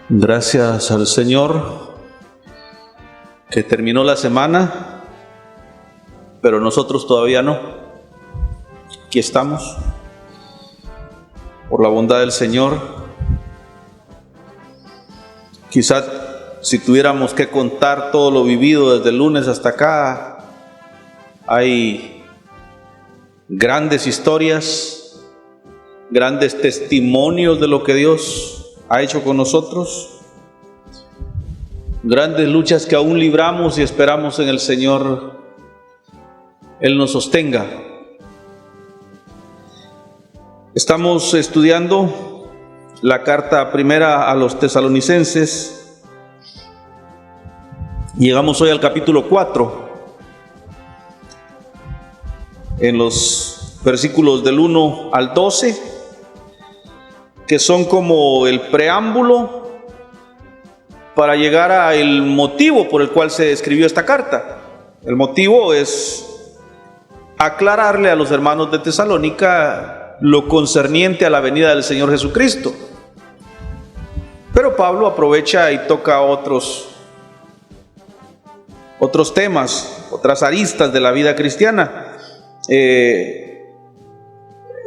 Gracias al Señor que terminó la semana, pero nosotros todavía no. Aquí estamos, por la bondad del Señor. Quizás si tuviéramos que contar todo lo vivido desde el lunes hasta acá, hay grandes historias, grandes testimonios de lo que Dios ha hecho con nosotros, grandes luchas que aún libramos y esperamos en el Señor Él nos sostenga. Estamos estudiando la carta primera a los tesalonicenses. Llegamos hoy al capítulo 4, en los versículos del 1 al 12, que son como el preámbulo para llegar al motivo por el cual se escribió esta carta. El motivo es aclararle a los hermanos de Tesalónica lo concerniente a la venida del Señor Jesucristo. Pero Pablo aprovecha y toca otros temas, otras aristas de la vida cristiana.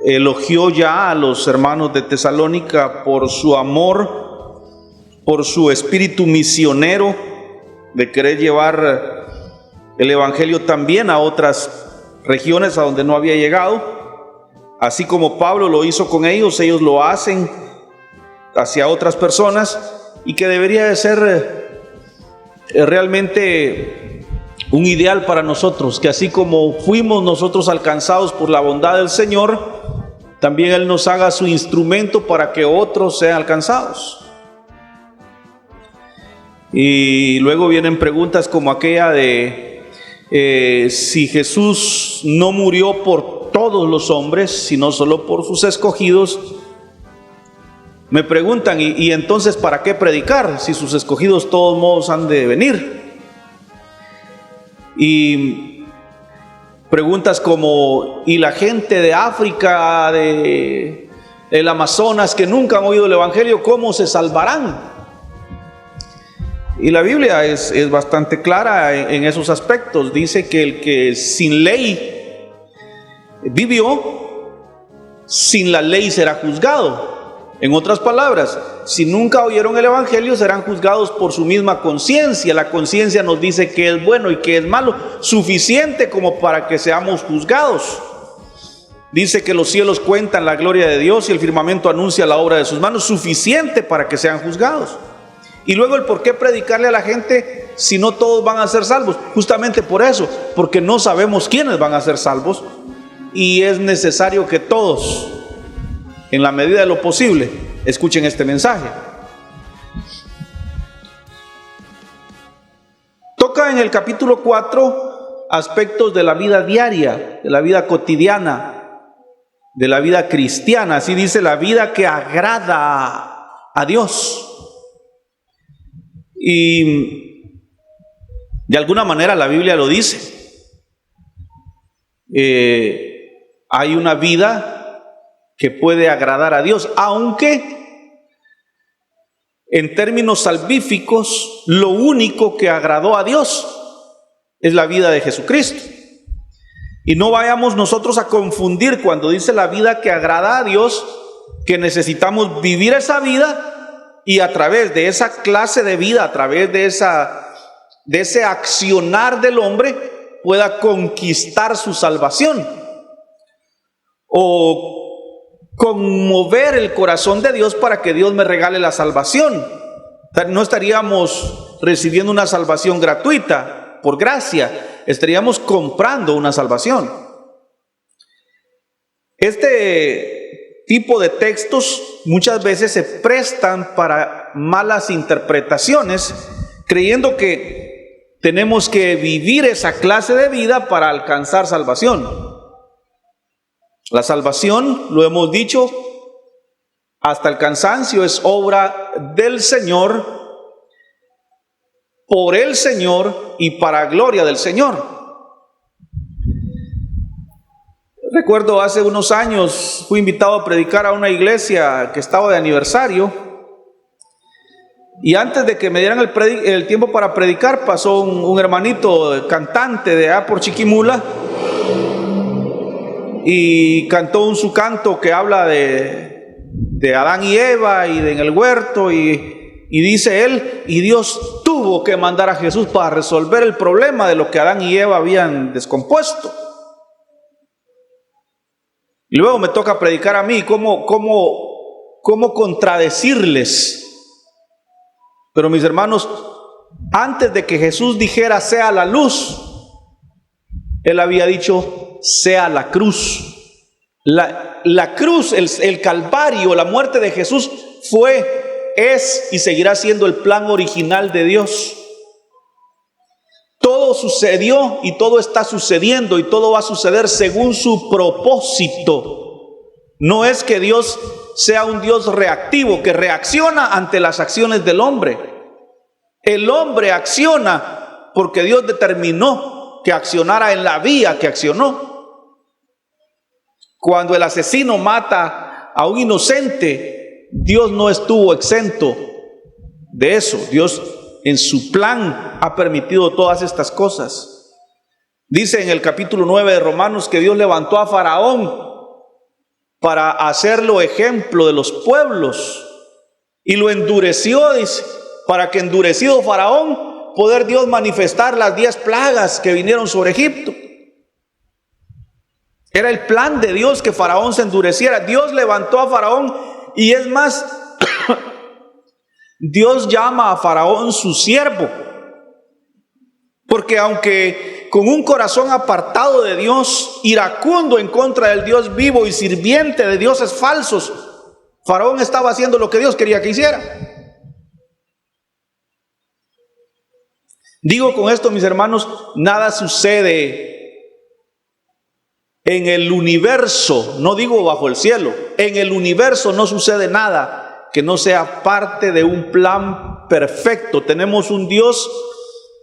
Elogió ya a los hermanos de Tesalónica por su amor, por su espíritu misionero de querer llevar el evangelio también a otras regiones a donde no había llegado. Así como Pablo lo hizo con ellos, ellos lo hacen hacia otras personas, y que debería de ser realmente un ideal para nosotros, que así como fuimos nosotros alcanzados por la bondad del Señor, también Él nos haga su instrumento para que otros sean alcanzados. Y luego vienen preguntas como aquella de si Jesús no murió por todos los hombres, sino solo por sus escogidos. Me preguntan, ¿y entonces para qué predicar si sus escogidos de todos modos han de venir? Y preguntas como, ¿y la gente de África, de el Amazonas, que nunca han oído el evangelio, cómo se salvarán? Y la Biblia es bastante clara en esos aspectos. Dice que el que sin ley vivió, sin la ley será juzgado. En otras palabras, si nunca oyeron el evangelio, serán juzgados por su misma conciencia. La conciencia nos dice qué es bueno y qué es malo, suficiente como para que seamos juzgados. Dice que los cielos cuentan la gloria de Dios y el firmamento anuncia la obra de sus manos, suficiente para que sean juzgados. Y luego el por qué predicarle a la gente si no todos van a ser salvos. Justamente por eso, porque no sabemos quiénes van a ser salvos, y es necesario que todos, en la medida de lo posible, escuchen este mensaje. Toca en el capítulo 4 aspectos de la vida diaria, de la vida cotidiana, de la vida cristiana. Así dice, la vida que agrada a Dios. Y de alguna manera la Biblia lo dice. Hay una vida que puede agradar a Dios, aunque en términos salvíficos lo único que agradó a Dios es la vida de Jesucristo. Y no vayamos nosotros a confundir cuando dice la vida que agrada a Dios, que necesitamos vivir esa vida y a través de esa clase de vida, a través de ese accionar del hombre, pueda conquistar su salvación o conmover el corazón de Dios para que Dios me regale la salvación. No estaríamos recibiendo una salvación gratuita, por gracia, estaríamos comprando una salvación. Este tipo de textos muchas veces se prestan para malas interpretaciones, creyendo que tenemos que vivir esa clase de vida para alcanzar salvación. La salvación, lo hemos dicho hasta el cansancio, es obra del Señor, por el Señor y para gloria del Señor. Recuerdo hace unos años fui invitado a predicar a una iglesia que estaba de aniversario, y antes de que me dieran el tiempo para predicar, pasó un hermanito cantante de allá por Chiquimula y cantó su canto que habla de Adán y Eva y en el huerto, y dice él, y Dios tuvo que mandar a Jesús para resolver el problema de lo que Adán y Eva habían descompuesto. Y luego me toca predicar a mí cómo contradecirles. Pero mis hermanos, antes de que Jesús dijera sea la luz, Él había dicho sea la cruz. La cruz, el Calvario, la muerte de Jesús es y seguirá siendo el plan original de Dios. Todo sucedió y todo está sucediendo y todo va a suceder según su propósito. No es que Dios sea un Dios reactivo que reacciona ante las acciones del hombre. El hombre acciona porque Dios determinó que accionara en la vía que accionó. Cuando el asesino mata a un inocente, Dios no estuvo exento de eso. Dios en su plan ha permitido todas estas cosas. Dice en el capítulo 9 de Romanos que Dios levantó a Faraón para hacerlo ejemplo de los pueblos y lo endureció, dice, para que endurecido Faraón poder Dios manifestar las 10 plagas que vinieron sobre Egipto. Era el plan de Dios que Faraón se endureciera. Dios levantó a Faraón, y es más, Dios llama a Faraón su siervo, porque aunque con un corazón apartado de Dios, iracundo en contra del Dios vivo y sirviente de dioses falsos, Faraón estaba haciendo lo que Dios quería que hiciera. Digo con esto, mis hermanos, nada sucede en el universo, no digo bajo el cielo, en el universo no sucede nada que no sea parte de un plan perfecto. Tenemos un Dios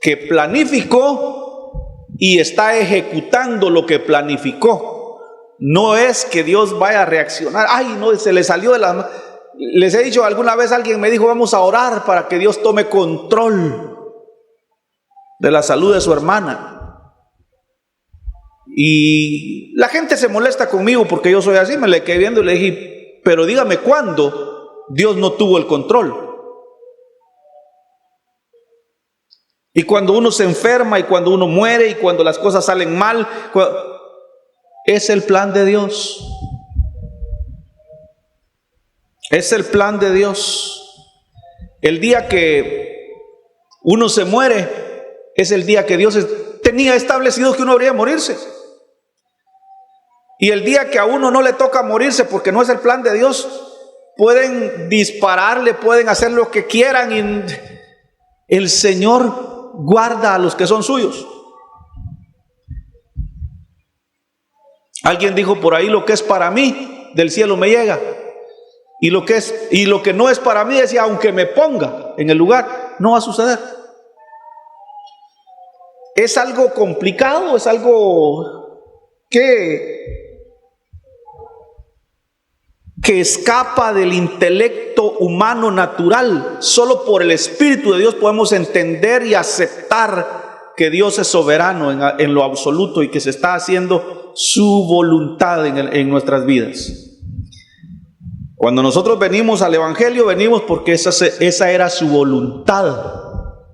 que planificó y está ejecutando lo que planificó. No es que Dios vaya a reaccionar, ay no, se le salió de las manos. Les he dicho, alguna vez alguien me dijo, vamos a orar para que Dios tome control de la salud de su hermana. Y la gente se molesta conmigo porque yo soy así. Me le quedé viendo y le dije, pero dígame cuándo Dios no tuvo el control. Y cuando uno se enferma, y cuando uno muere, y cuando las cosas salen mal, es el plan de Dios. Es el plan de Dios. El día que uno se muere es el día que Dios tenía establecido que uno habría de morirse. Y el día que a uno no le toca morirse porque no es el plan de Dios, pueden dispararle, pueden hacer lo que quieran, y el Señor guarda a los que son suyos. Alguien dijo por ahí, lo que es para mí del cielo me llega, y lo que no es para mí, decía, aunque me ponga en el lugar, no va a suceder. Es algo complicado, es algo que escapa del intelecto humano natural. Solo por el Espíritu de Dios podemos entender y aceptar que Dios es soberano en lo absoluto y que se está haciendo su voluntad en nuestras vidas. Cuando nosotros venimos al Evangelio, venimos porque esa era su voluntad,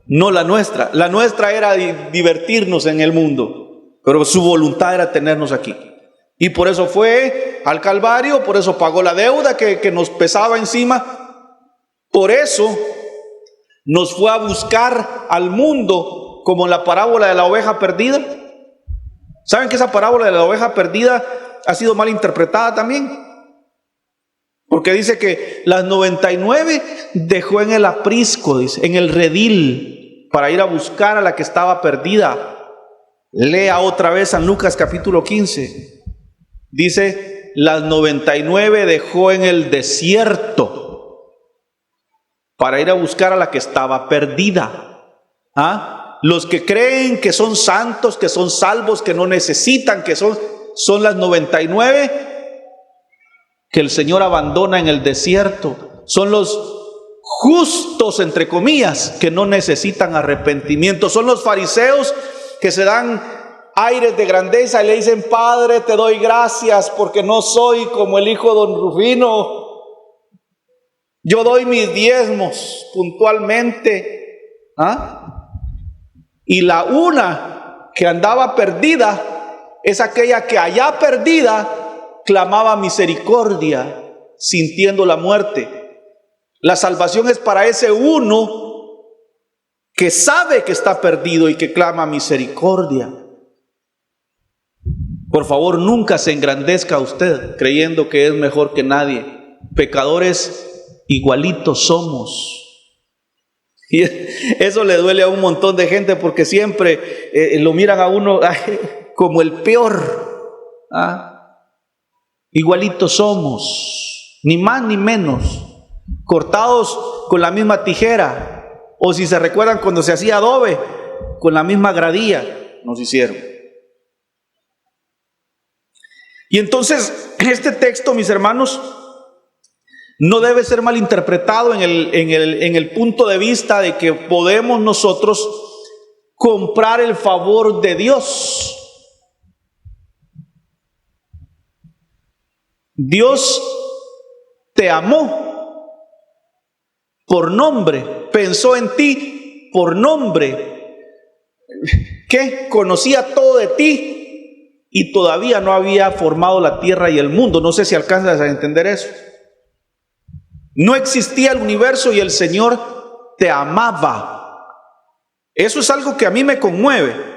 no la nuestra. La nuestra era divertirnos en el mundo, pero su voluntad era tenernos aquí. Y por eso fue al Calvario, por eso pagó la deuda que nos pesaba encima. Por eso nos fue a buscar al mundo, como en la parábola de la oveja perdida. ¿Saben que esa parábola de la oveja perdida ha sido mal interpretada también? Porque dice que las 99 dejó en el aprisco, dice, en el redil, para ir a buscar a la que estaba perdida. Lea otra vez San Lucas capítulo 15. Dice, las 99 dejó en el desierto para ir a buscar a la que estaba perdida. ¿Ah? Los que creen que son santos, que son salvos, que no necesitan, que son las 99 que el Señor abandona en el desierto. Son los justos, entre comillas, que no necesitan arrepentimiento. Son los fariseos que se dan aires de grandeza y le dicen: Padre, te doy gracias porque no soy como el hijo de don Rufino. Yo doy mis diezmos puntualmente. ¿Ah? Y la una que andaba perdida es aquella que allá perdida clamaba misericordia, sintiendo la muerte. La salvación es para ese uno que sabe que está perdido y que clama misericordia. Por favor, nunca se engrandezca usted creyendo que es mejor que nadie. Pecadores igualitos somos. Y eso le duele a un montón de gente porque siempre lo miran a uno como el peor. ¿Ah? Igualitos somos, ni más ni menos, cortados con la misma tijera. O si se recuerdan cuando se hacía adobe, con la misma gradilla nos hicieron. Y entonces, este texto, mis hermanos, no debe ser malinterpretado en el punto de vista de que podemos nosotros comprar el favor de Dios. Dios te amó por nombre, pensó en ti por nombre, que conocía todo de ti y todavía no había formado la tierra y el mundo. No sé si alcanzas a entender eso. No existía el universo y el Señor te amaba. Eso es algo que a mí me conmueve.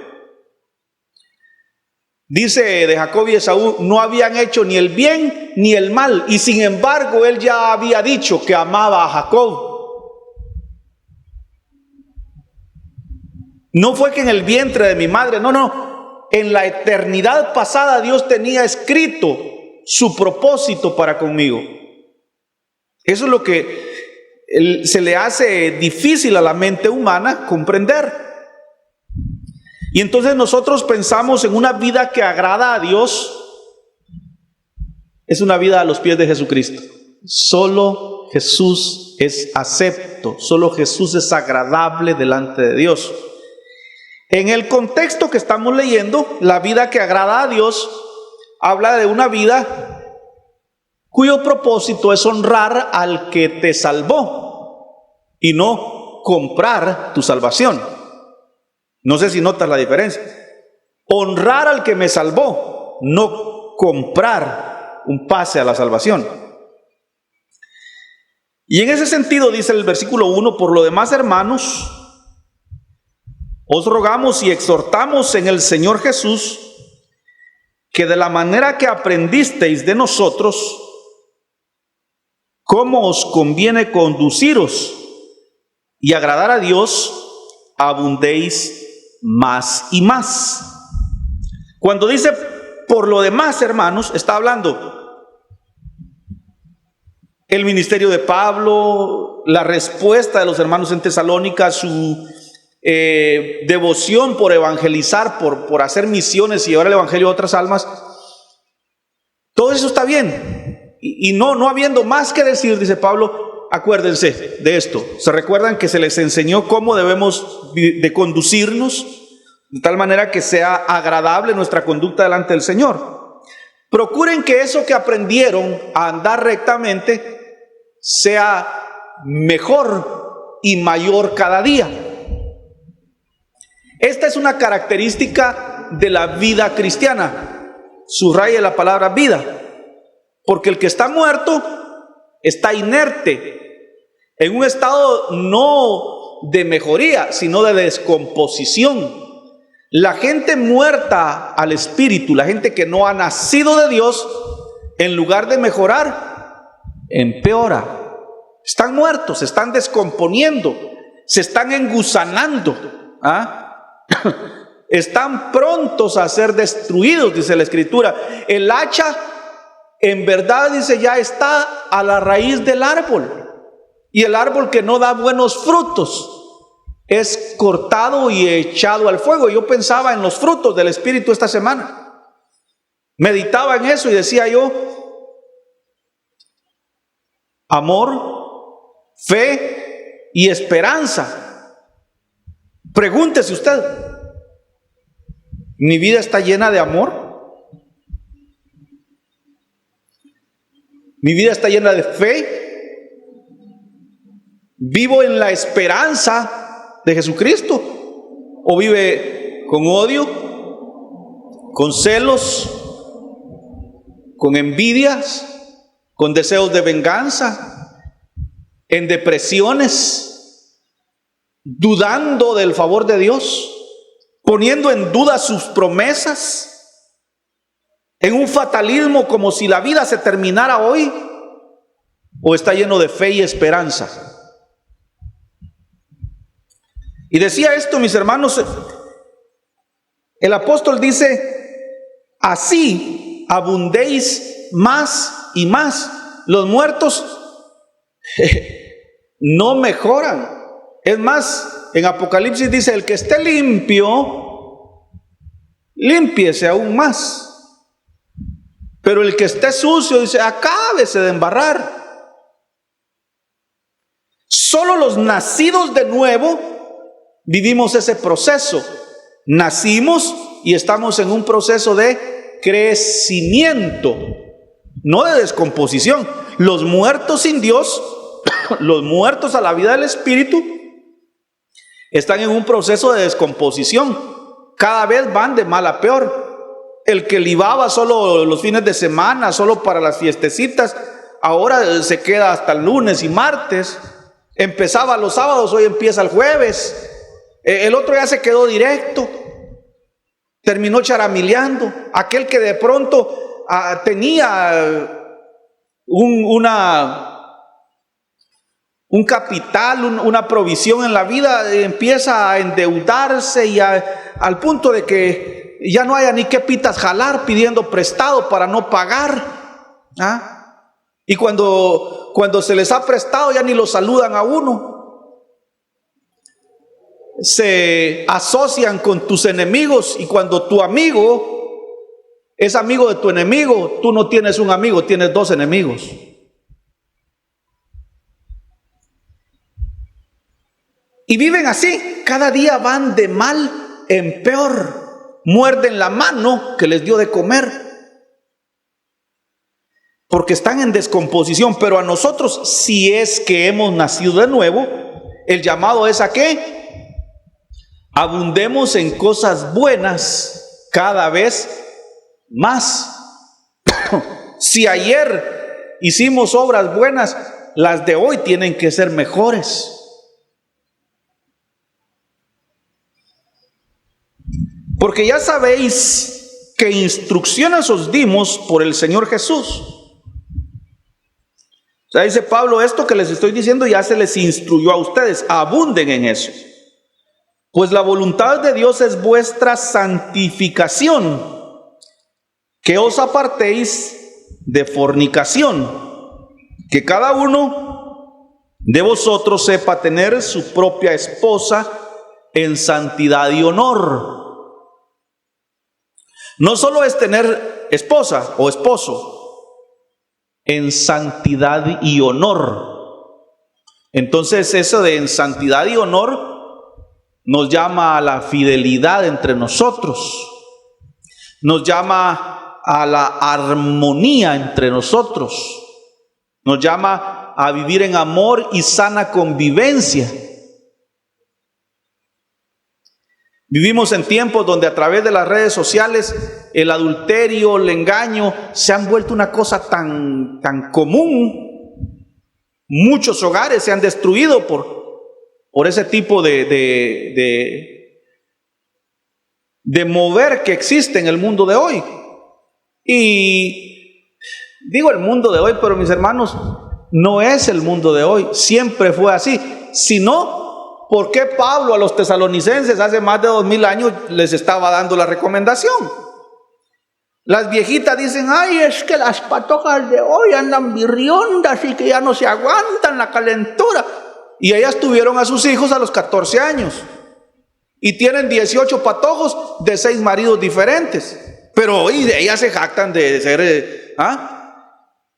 Dice de Jacob y Esaú: no habían hecho ni el bien ni el mal, y sin embargo él ya había dicho que amaba a Jacob. No fue que en el vientre de mi madre, no. En la eternidad pasada Dios tenía escrito su propósito para conmigo. Eso es lo que se le hace difícil a la mente humana comprender. Y entonces nosotros pensamos en una vida que agrada a Dios. Es una vida a los pies de Jesucristo. Solo Jesús es acepto, solo Jesús es agradable delante de Dios. En el contexto que estamos leyendo, la vida que agrada a Dios habla de una vida cuyo propósito es honrar al que te salvó y no comprar tu salvación. No sé si notas la diferencia. Honrar al que me salvó, no comprar un pase a la salvación. Y en ese sentido dice el versículo 1: por lo demás, hermanos, os rogamos y exhortamos en el Señor Jesús que de la manera que aprendisteis de nosotros, cómo os conviene conduciros y agradar a Dios, abundéis más y más. Cuando dice por lo demás, hermanos, está hablando el ministerio de Pablo, la respuesta de los hermanos en Tesalónica, su devoción por evangelizar, por hacer misiones y llevar el evangelio a otras almas. Todo eso está bien. Y no habiendo más que decir, dice Pablo, acuérdense de esto. Se recuerdan que se les enseñó cómo debemos de conducirnos de tal manera que sea agradable nuestra conducta delante del Señor. Procuren que eso que aprendieron a andar rectamente sea mejor y mayor cada día. Esta es una característica de la vida cristiana. Subraye la palabra vida, porque el que está muerto está inerte, en un estado no de mejoría, sino de descomposición. La gente muerta al espíritu, la gente que no ha nacido de Dios, en lugar de mejorar, empeora. Están muertos, se están descomponiendo, se están engusanando, están prontos a ser destruidos, dice la Escritura. El hacha, en verdad, dice, ya está a la raíz del árbol, y el árbol que no da buenos frutos es cortado y echado al fuego. Yo pensaba en los frutos del Espíritu esta semana, meditaba en eso y decía yo: amor, fe y esperanza. Pregúntese usted, ¿mi vida está llena de amor? ¿Mi vida está llena de fe? ¿Vivo en la esperanza de Jesucristo? ¿O vive con odio, con celos, con envidias, con deseos de venganza, en depresiones, dudando del favor de Dios, poniendo en duda sus promesas, en un fatalismo como si la vida se terminara hoy? ¿O está lleno de fe y esperanza? Y decía esto, mis hermanos, el apóstol dice: así abundéis más y más. Los muertos no mejoran. Es más, en Apocalipsis dice: el que esté limpio, límpiese aún más. Pero el que esté sucio, dice, acábese de embarrar. Solo los nacidos de nuevo vivimos ese proceso. Nacimos y estamos en un proceso de crecimiento, no de descomposición. Los muertos sin Dios, los muertos a la vida del Espíritu, están en un proceso de descomposición. Cada vez van de mal a peor. El que libaba solo los fines de semana, solo para las fiestecitas, ahora se queda hasta el lunes y martes. Empezaba los sábados, hoy empieza el jueves. El otro ya se quedó directo, terminó charamileando. Aquel que de pronto tenía un capital, una provisión en la vida, empieza a endeudarse y al punto de que ya no haya ni qué pitas jalar, pidiendo prestado para no pagar. Y cuando se les ha prestado, ya ni lo saludan a uno. Se asocian con tus enemigos, y cuando tu amigo es amigo de tu enemigo, tú no tienes un amigo, tienes dos enemigos. Y viven así, cada día van de mal en peor, muerden la mano que les dio de comer, porque están en descomposición. Pero a nosotros, si es que hemos nacido de nuevo, el llamado es a ¿qué? Abundemos en cosas buenas cada vez más. Si ayer hicimos obras buenas, las de hoy tienen que ser mejores. Porque ya sabéis que instrucciones os dimos por el Señor Jesús. O sea, dice Pablo, esto que les estoy diciendo ya se les instruyó a ustedes, abunden en eso. Pues la voluntad de Dios es vuestra santificación, que os apartéis de fornicación, que cada uno de vosotros sepa tener su propia esposa en santidad y honor. No solo es tener esposa o esposo, en santidad y honor. Entonces eso de en santidad y honor nos llama a la fidelidad entre nosotros, nos llama a la armonía entre nosotros, nos llama a vivir en amor y sana convivencia. Vivimos en tiempos donde a través de las redes sociales el adulterio, el engaño se han vuelto una cosa tan común. Muchos hogares se han destruido por por ese tipo de mover que existe en el mundo de hoy. Y digo el mundo de hoy, pero mis hermanos, no es el mundo de hoy, siempre fue así. Si no, ¿por qué Pablo a los tesalonicenses hace más de 2000 años les estaba dando la recomendación? Las viejitas dicen: ay, es que las patojas de hoy andan birriondas y que ya no se aguantan la calentura. Y ellas tuvieron a sus hijos a los 14 años y tienen 18 patojos de 6 maridos diferentes, pero hoy ellas se jactan de ser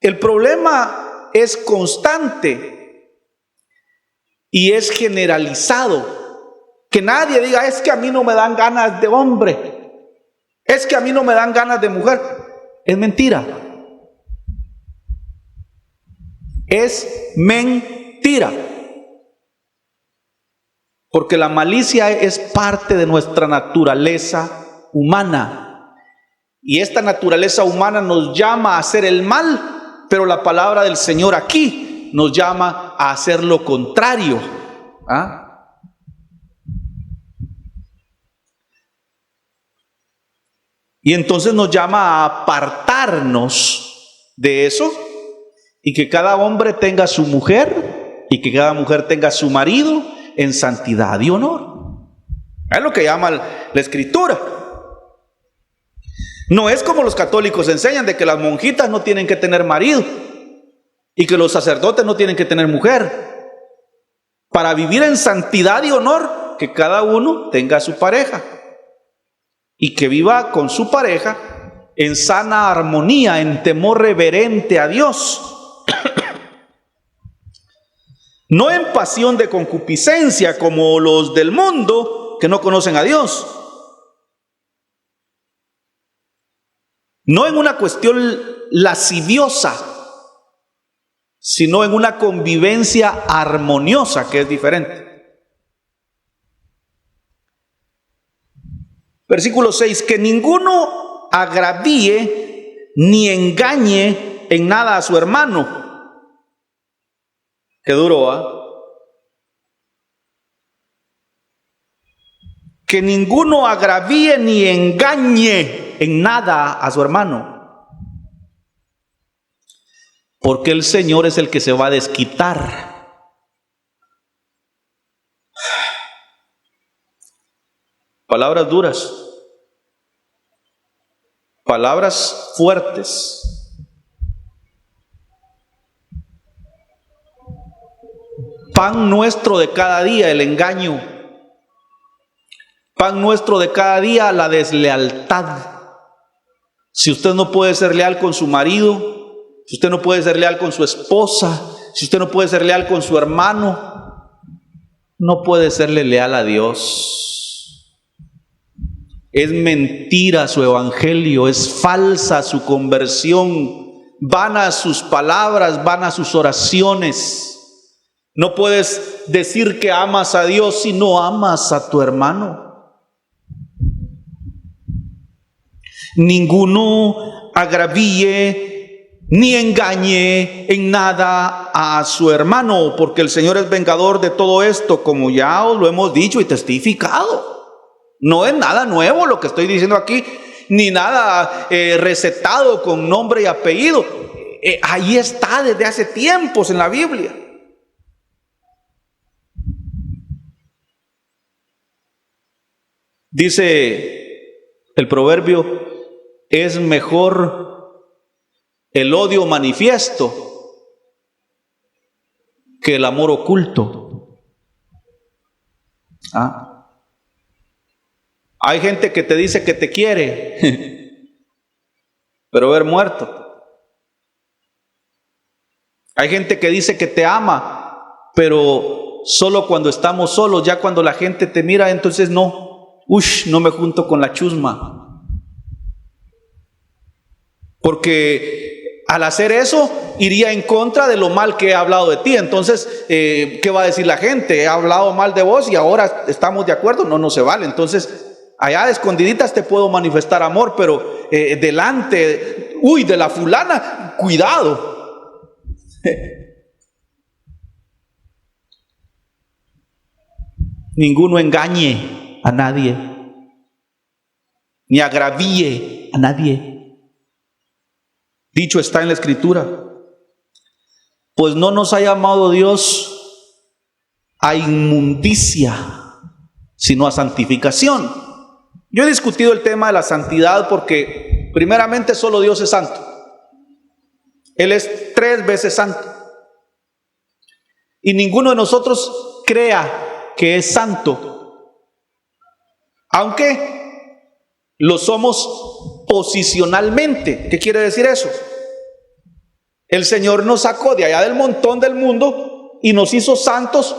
El problema es constante y es generalizado. Que nadie diga: es que a mí no me dan ganas de hombre, es que a mí no me dan ganas de mujer. Es mentira. Es mentira. Porque la malicia es parte de nuestra naturaleza humana. Y esta naturaleza humana nos llama a hacer el mal, pero la palabra del Señor aquí nos llama a hacer lo contrario. Y entonces nos llama a apartarnos de eso, y que cada hombre tenga su mujer y que cada mujer tenga su marido en santidad y honor. Es lo que llama la Escritura. No es como los católicos enseñan, de que las monjitas no tienen que tener marido y que los sacerdotes no tienen que tener mujer. Para vivir en santidad y honor, que cada uno tenga su pareja y que viva con su pareja en sana armonía, en temor reverente a Dios. No en pasión de concupiscencia como los del mundo que no conocen a Dios. No en una cuestión lasciviosa, sino en una convivencia armoniosa, que es diferente. Versículo 6: que ninguno agravíe ni engañe en nada a su hermano. Qué duro, Que ninguno agravíe ni engañe en nada a su hermano, porque el Señor es el que se va a desquitar. Palabras duras, palabras fuertes. Pan nuestro de cada día, el engaño. Pan nuestro de cada día, la deslealtad. Si usted no puede ser leal con su marido, si usted no puede ser leal con su esposa, si usted no puede ser leal con su hermano, no puede serle leal a Dios. Es mentira su evangelio, es falsa su conversión, vanas sus palabras, vanas sus oraciones. No puedes decir que amas a Dios si no amas a tu hermano. Ninguno agravíe ni engañe en nada a su hermano, porque el Señor es vengador de todo esto, como ya os lo hemos dicho y testificado. No es nada nuevo lo que estoy diciendo aquí, ni nada recetado con nombre y apellido. Ahí está desde hace tiempos en la Biblia. Dice el proverbio: es mejor el odio manifiesto que el amor oculto. Hay gente que te dice que te quiere, pero ver muerto. Hay gente que dice que te ama, pero solo cuando estamos solos. Ya cuando la gente te mira, entonces no me junto con la chusma. Porque al hacer eso, iría en contra de lo mal que he hablado de ti. Entonces, ¿qué va a decir la gente? He hablado mal de vos y ahora estamos de acuerdo. No se vale. Entonces, allá de escondiditas te puedo manifestar amor, pero delante, de la fulana, cuidado. ninguno engañe a nadie, ni agravíe a nadie. Dicho está en la Escritura, pues no nos ha llamado Dios a inmundicia, sino a santificación. Yo he discutido el tema de la santidad porque primeramente solo Dios es santo. Él es 3 veces santo. Y ninguno de nosotros crea que es santo, aunque lo somos posicionalmente. ¿Qué quiere decir eso? El Señor nos sacó de allá del montón del mundo y nos hizo santos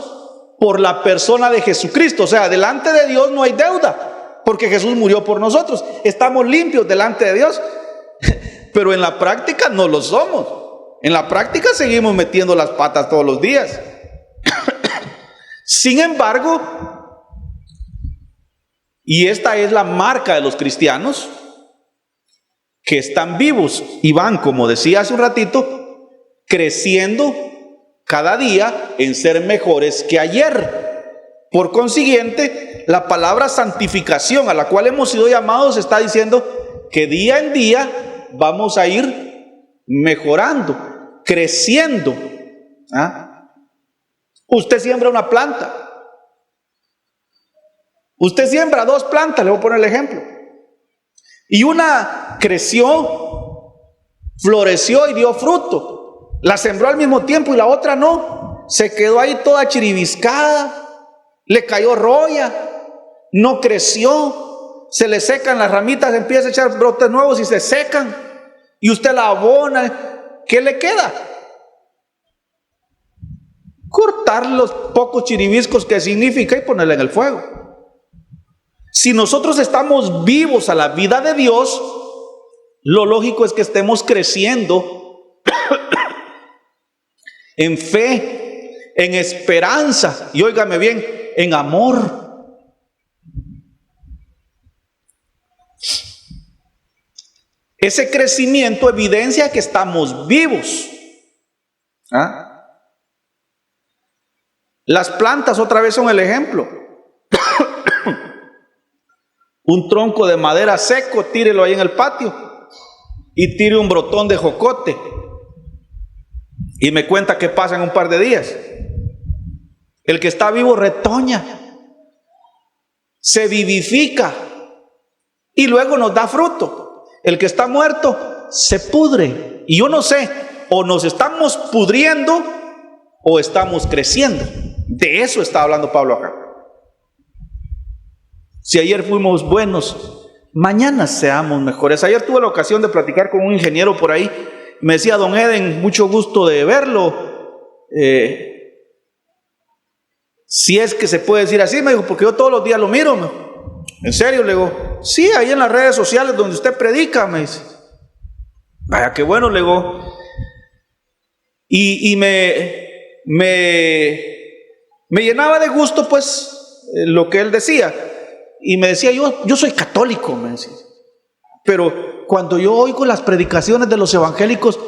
por la persona de Jesucristo. O sea, delante de Dios no hay deuda, porque Jesús murió por nosotros. Estamos limpios delante de Dios, pero en la práctica no lo somos. En la práctica seguimos metiendo las patas todos los días. Sin embargo, y esta es la marca de los cristianos, que están vivos y van, como decía hace un ratito, creciendo cada día en ser mejores que ayer. Por consiguiente, la palabra santificación a la cual hemos sido llamados está diciendo que día en día vamos a ir mejorando, creciendo. Usted siembra una planta, usted siembra 2 plantas, le voy a poner el ejemplo, y una creció, floreció y dio fruto. La sembró al mismo tiempo y la otra no. Se quedó ahí toda chiribiscada, le cayó roya, no creció, se le secan las ramitas, empieza a echar brotes nuevos y se secan. Y usted la abona. ¿Qué le queda? Cortar los pocos chiribiscos que significa y ponerla en el fuego. Si nosotros estamos vivos a la vida de Dios, lo lógico es que estemos creciendo en fe, en esperanza y, óigame bien, en amor. Ese crecimiento evidencia que estamos vivos. Las plantas otra vez son el ejemplo. Un tronco de madera seco, tírelo ahí en el patio y tire un brotón de jocote y me cuenta qué pasa en un par de días. El que está vivo retoña, se vivifica y luego nos da fruto. El que está muerto se pudre. Y yo no sé, o nos estamos pudriendo o estamos creciendo. De eso está hablando Pablo acá. Si ayer fuimos buenos, mañana seamos mejores. Ayer tuve la ocasión de platicar con un ingeniero por ahí. Me decía: don Eden, mucho gusto de verlo. Si es que se puede decir así, me dijo, porque yo todos los días lo miro. ¿En serio? Le digo, sí, ahí en las redes sociales donde usted predica, me dice. Vaya, qué bueno, le digo. Y me llenaba de gusto, pues, lo que él decía. Y me decía, yo soy católico, me decía. Pero cuando yo oigo las predicaciones de los evangélicos,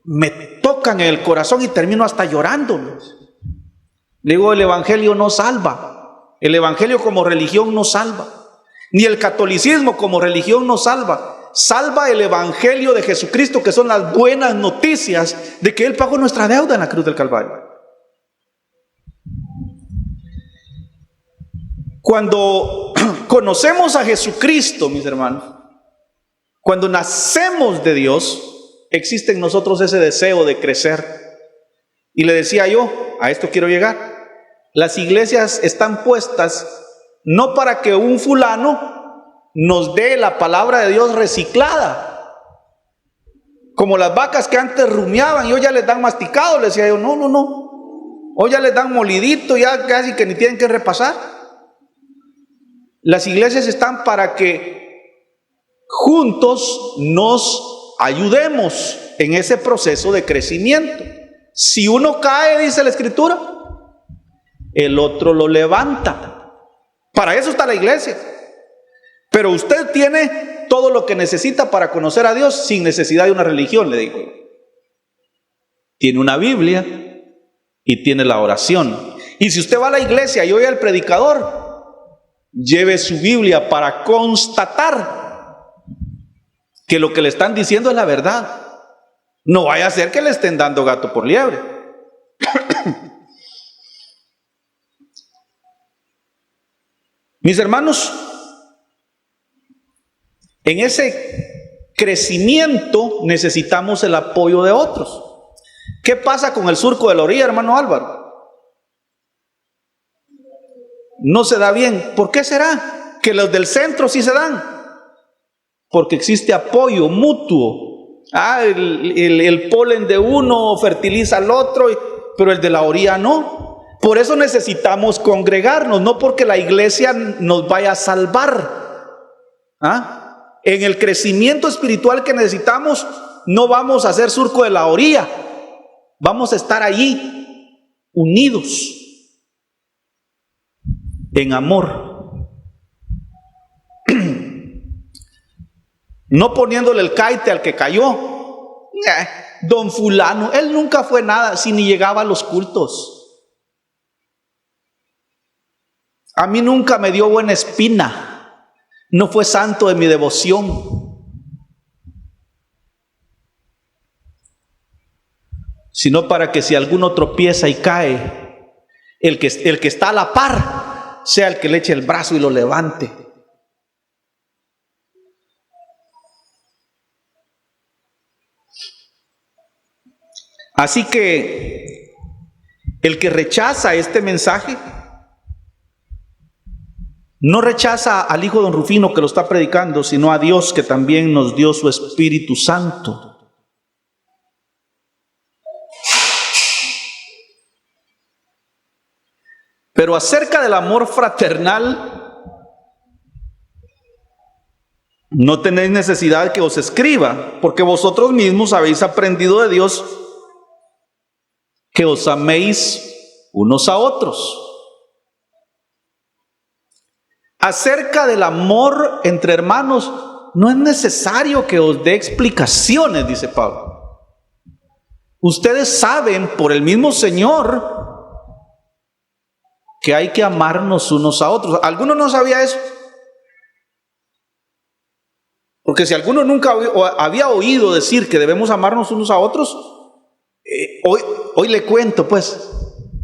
me tocan en el corazón y termino hasta llorando. Le digo, el evangelio no salva. El evangelio como religión no salva. Ni el catolicismo como religión no salva. Salva el evangelio de Jesucristo, que son las buenas noticias de que Él pagó nuestra deuda en la cruz del Calvario. Cuando conocemos a Jesucristo, mis hermanos, cuando nacemos de Dios, existe en nosotros ese deseo de crecer. Y le decía yo, a esto quiero llegar. Las iglesias están puestas no para que un fulano nos dé la palabra de Dios reciclada, como las vacas que antes rumiaban y hoy ya les dan masticado. Le decía yo, no, hoy ya les dan molidito, ya casi que ni tienen que repasar. Las iglesias están para que juntos nos ayudemos en ese proceso de crecimiento. Si uno cae, dice la Escritura, el otro lo levanta. Para eso está la iglesia. Pero usted tiene todo lo que necesita para conocer a Dios sin necesidad de una religión, le digo. Tiene una Biblia y tiene la oración. Y si usted va a la iglesia y oye al predicador, lleve su Biblia para constatar que lo que le están diciendo es la verdad. No vaya a ser que le estén dando gato por liebre. Mis hermanos, en ese crecimiento necesitamos el apoyo de otros. ¿Qué pasa con el surco de la orilla, hermano Álvaro? No se da bien. ¿Por qué será? Que los del centro sí se dan. Porque existe apoyo mutuo. El polen de uno fertiliza al otro, pero el de la orilla no. Por eso necesitamos congregarnos, no porque la iglesia nos vaya a salvar. En el crecimiento espiritual que necesitamos, no vamos a hacer surco de la orilla. Vamos a estar allí, unidos, en amor. No poniéndole el caite al que cayó. Don fulano, él nunca fue nada, si ni llegaba a los cultos. A mí nunca me dio buena espina. No fue santo de mi devoción. Sino para que si alguno tropieza y cae, el que está a la par sea el que le eche el brazo y lo levante. Así que el que rechaza este mensaje no rechaza al hijo don Rufino que lo está predicando, sino a Dios que también nos dio su Espíritu Santo. Pero acerca del amor fraternal, no tenéis necesidad que os escriba, porque vosotros mismos habéis aprendido de Dios que os améis unos a otros. Acerca del amor entre hermanos, no es necesario que os dé explicaciones, dice Pablo. Ustedes saben por el mismo Señor que hay que amarnos unos a otros. ¿Alguno no sabía eso? Porque si alguno nunca había oído decir que debemos amarnos unos a otros, hoy le cuento, pues,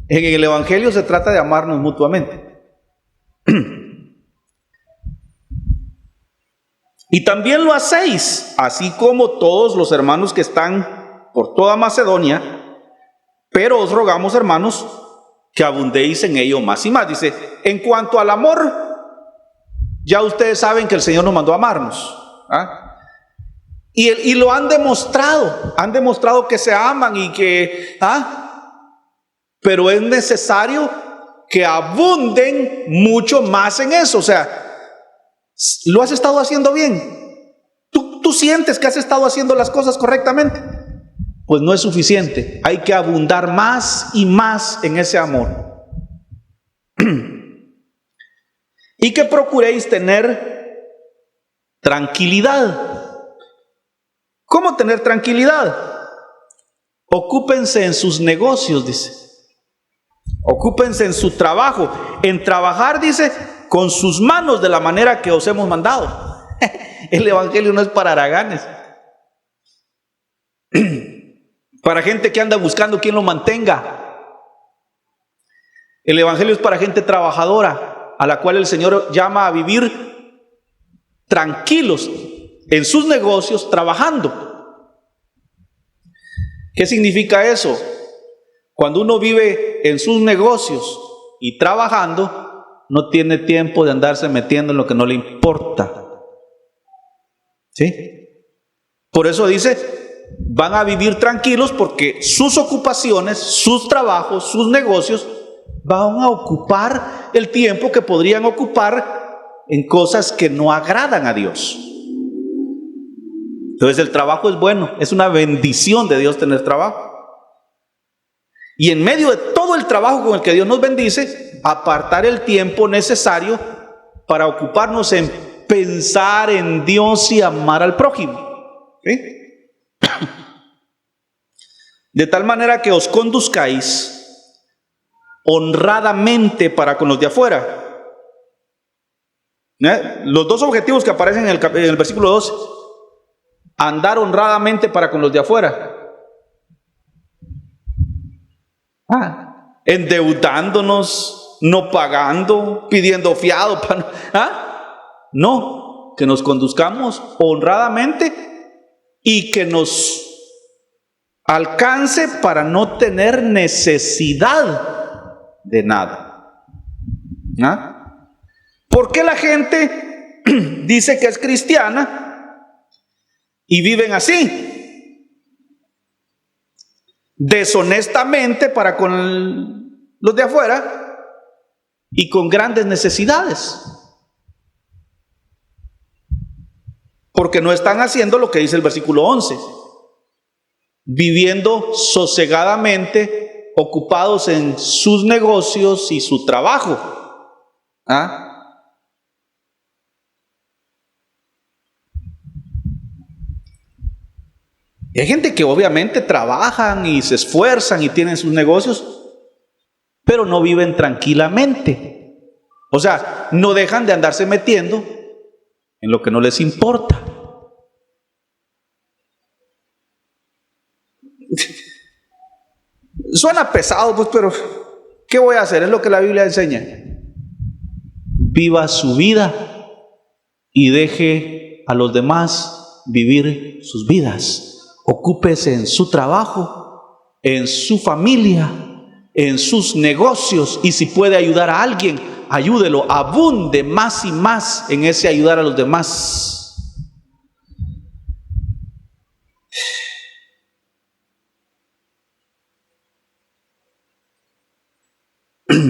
en el Evangelio se trata de amarnos mutuamente. Y también lo hacéis, así como todos los hermanos que están por toda Macedonia, pero os rogamos, hermanos, que abundéis en ello más y más. Dice, en cuanto al amor, ya ustedes saben que el Señor nos mandó a amarnos. Y lo han demostrado que se aman y que, pero es necesario que abunden mucho más en eso. O sea, ¿lo has estado haciendo bien? ¿Tú sientes que has estado haciendo las cosas correctamente? Pues no es suficiente. Hay que abundar más y más en ese amor. Y que procuréis tener tranquilidad. ¿Cómo tener tranquilidad? Ocúpense en sus negocios, dice. Ocúpense en su trabajo. En trabajar, dice, con sus manos de la manera que os hemos mandado. El Evangelio no es para haraganes. Para gente que anda buscando quien lo mantenga. El Evangelio es para gente trabajadora, a la cual el Señor llama a vivir tranquilos en sus negocios, trabajando. ¿Qué significa eso? Cuando uno vive en sus negocios y trabajando, no tiene tiempo de andarse metiendo en lo que no le importa. ¿Sí? Por eso dice, van a vivir tranquilos porque sus ocupaciones, sus trabajos, sus negocios van a ocupar el tiempo que podrían ocupar en cosas que no agradan a Dios. Entonces el trabajo es bueno, es una bendición de Dios tener trabajo. Y en medio de todo el trabajo con el que Dios nos bendice, apartar el tiempo necesario para ocuparnos en pensar en Dios y amar al prójimo. ¿Sí? De tal manera que os conduzcáis honradamente para con los de afuera. Los dos objetivos que aparecen en el versículo 12. Andar honradamente para con los de afuera. Endeudándonos, no pagando, pidiendo fiado. No, que nos conduzcamos honradamente y que nos alcance para no tener necesidad de nada. ¿Por qué la gente dice que es cristiana y viven así? Deshonestamente para con los de afuera y con grandes necesidades. Porque no están haciendo lo que dice el versículo 11. Viviendo sosegadamente, ocupados en sus negocios y su trabajo. Y hay gente que obviamente trabajan y se esfuerzan y tienen sus negocios, pero no viven tranquilamente. O sea, no dejan de andarse metiendo en lo que no les importa. Suena pesado, pues, pero ¿qué voy a hacer? Es lo que la Biblia enseña. Viva su vida y deje a los demás vivir sus vidas. Ocúpese en su trabajo, en su familia, en sus negocios, y si puede ayudar a alguien, ayúdelo, abunde más y más en ese ayudar a los demás.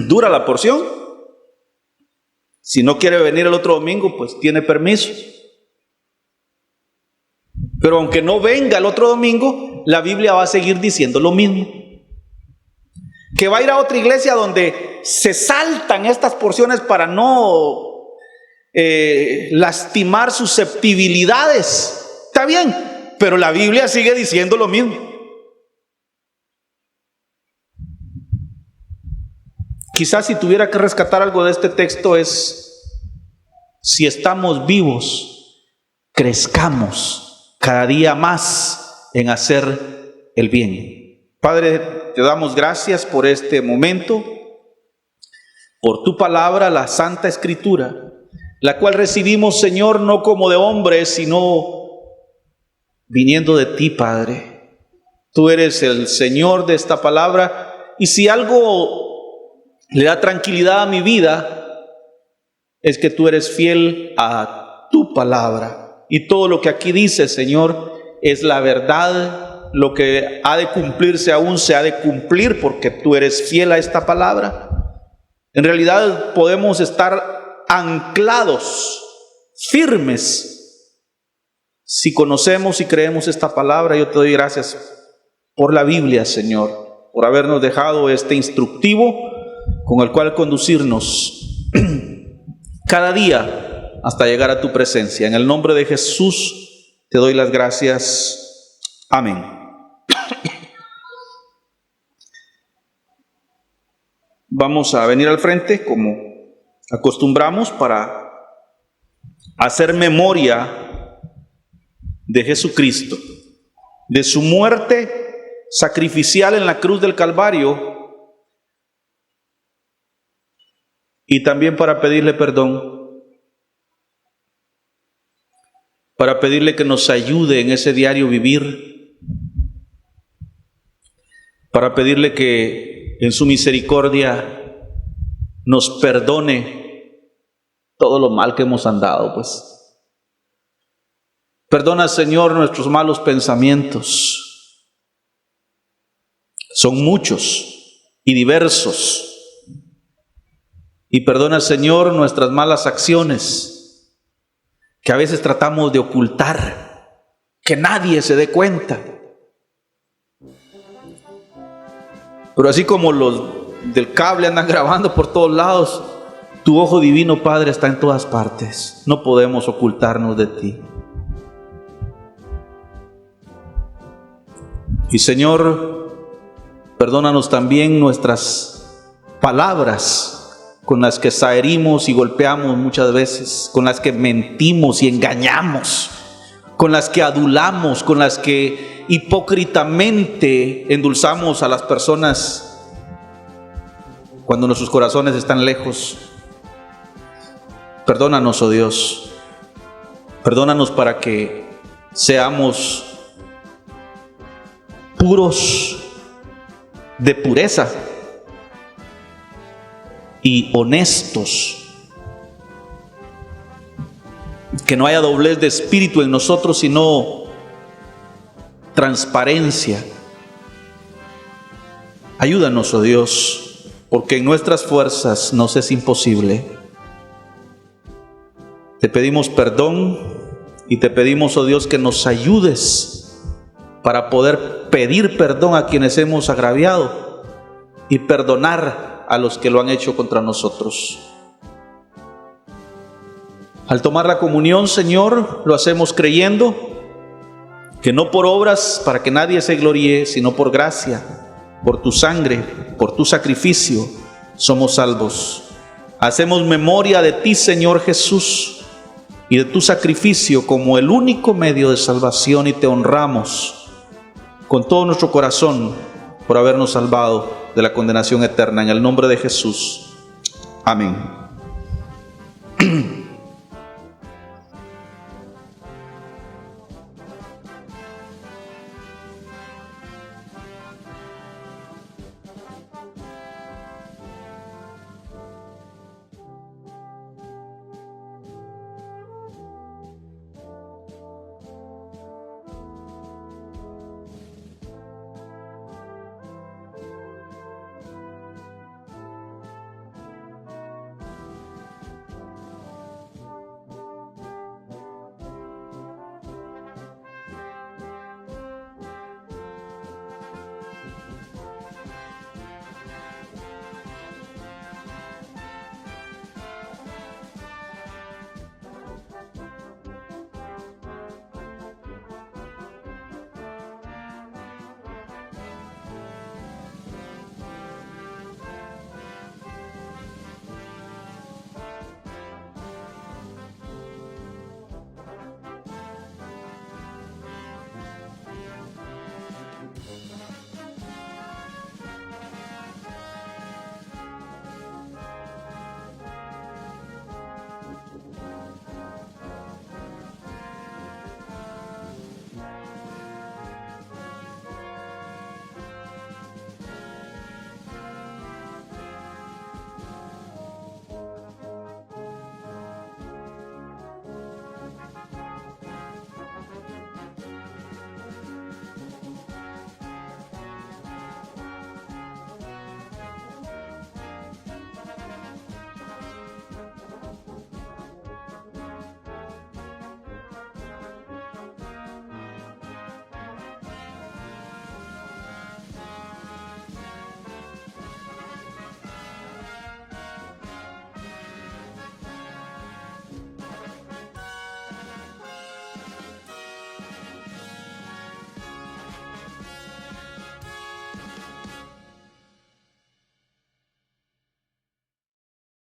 Dura la porción. Si no quiere venir el otro domingo, pues tiene permiso. Pero aunque no venga el otro domingo, la Biblia va a seguir diciendo lo mismo. Que va a ir a otra iglesia donde se saltan estas porciones para no lastimar susceptibilidades. Está bien, pero la Biblia sigue diciendo lo mismo. Quizás si tuviera que rescatar algo de este texto es: si estamos vivos, crezcamos cada día más en hacer el bien. Padre, te damos gracias por este momento, por tu palabra, la Santa Escritura, la cual recibimos, Señor, no como de hombres, sino viniendo de ti, Padre. Tú eres el Señor de esta palabra, y si algo le da tranquilidad a mi vida, es que tú eres fiel a tu palabra. Y todo lo que aquí dice, Señor, es la verdad. Lo que ha de cumplirse aún se ha de cumplir, porque tú eres fiel a esta palabra. En realidad podemos estar anclados, firmes, si conocemos y creemos esta palabra. Yo te doy gracias por la Biblia, Señor, por habernos dejado este instructivo con el cual conducirnos cada día hasta llegar a tu presencia. En el nombre de Jesús te doy las gracias. Amén. Vamos a venir al frente como acostumbramos para hacer memoria de Jesucristo, de su muerte sacrificial en la cruz del Calvario, y también para pedirle perdón, para pedirle que nos ayude en ese diario vivir, para pedirle que en su misericordia nos perdone todo lo mal que hemos andado, pues. Perdona, Señor, nuestros malos pensamientos. Son muchos y diversos. Y perdona, Señor, nuestras malas acciones, que a veces tratamos de ocultar, que nadie se dé cuenta. Pero así como los del cable andan grabando por todos lados, tu ojo divino, Padre, está en todas partes. No podemos ocultarnos de ti. Y Señor, perdónanos también nuestras palabras con las que herimos y golpeamos muchas veces, con las que mentimos y engañamos, con las que adulamos, con las que hipócritamente endulzamos a las personas cuando nuestros corazones están lejos. Perdónanos, oh Dios, perdónanos para que seamos puros de pureza y honestos, que no haya doblez de espíritu en nosotros, sino transparencia. Ayúdanos, oh Dios, porque en nuestras fuerzas nos es imposible. Te pedimos perdón y te pedimos, oh Dios, que nos ayudes para poder pedir perdón a quienes hemos agraviado y perdonar a los que lo han hecho contra nosotros. Al tomar la comunión, Señor, lo hacemos creyendo que no por obras para que nadie se gloríe, sino por gracia, por tu sangre, por tu sacrificio, somos salvos. Hacemos memoria de ti, Señor Jesús, y de tu sacrificio como el único medio de salvación, y te honramos con todo nuestro corazón por habernos salvado de la condenación eterna. En el nombre de Jesús. Amén.